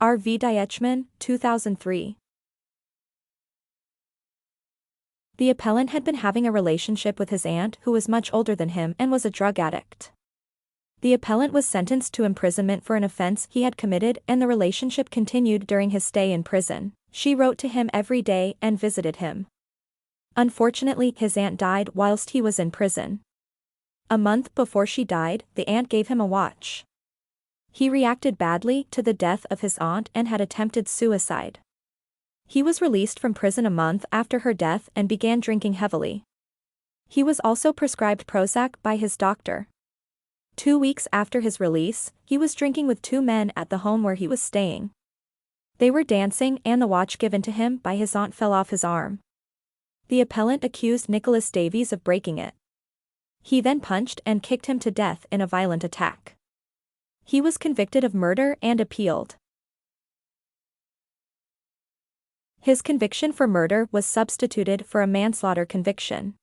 R.V. Deichmann, 2003. The appellant had been having a relationship with his aunt who was much older than him and was a drug addict. The appellant was sentenced to imprisonment for an offense he had committed, and the relationship continued during his stay in prison. She wrote to him every day and visited him. Unfortunately, his aunt died whilst he was in prison. A month before she died, the aunt gave him a watch. He reacted badly to the death of his aunt and had attempted suicide. He was released from prison a month after her death and began drinking heavily. He was also prescribed Prozac by his doctor. 2 weeks after his release, he was drinking with 2 men at the home where he was staying. They were dancing and the watch given to him by his aunt fell off his arm. The appellant accused Nicholas Davies of breaking it. He then punched and kicked him to death in a violent attack. He was convicted of murder and appealed. His conviction for murder was substituted for a manslaughter conviction.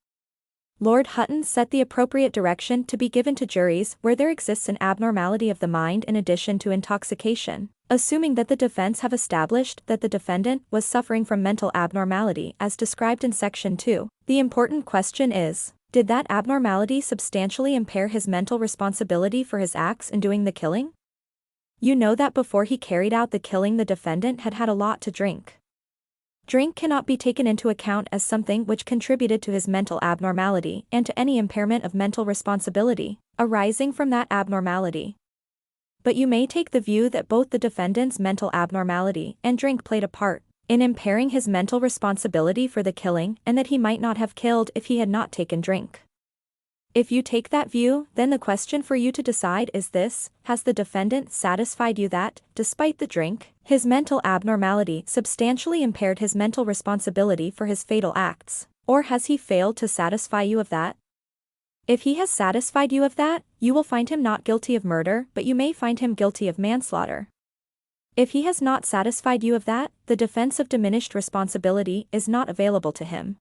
Lord Hutton set the appropriate direction to be given to juries where there exists an abnormality of the mind in addition to intoxication, assuming that the defense have established that the defendant was suffering from mental abnormality as described in Section 2. The important question is, did that abnormality substantially impair his mental responsibility for his acts in doing the killing? You know that before he carried out the killing the defendant had had a lot to drink. Drink cannot be taken into account as something which contributed to his mental abnormality and to any impairment of mental responsibility arising from that abnormality. But you may take the view that both the defendant's mental abnormality and drink played a part in impairing his mental responsibility for the killing and that he might not have killed if he had not taken drink. If you take that view, then the question for you to decide is this: has the defendant satisfied you that, despite the drink, his mental abnormality substantially impaired his mental responsibility for his fatal acts, or has he failed to satisfy you of that? If he has satisfied you of that, you will find him not guilty of murder, but you may find him guilty of manslaughter. If he has not satisfied you of that, the defense of diminished responsibility is not available to him.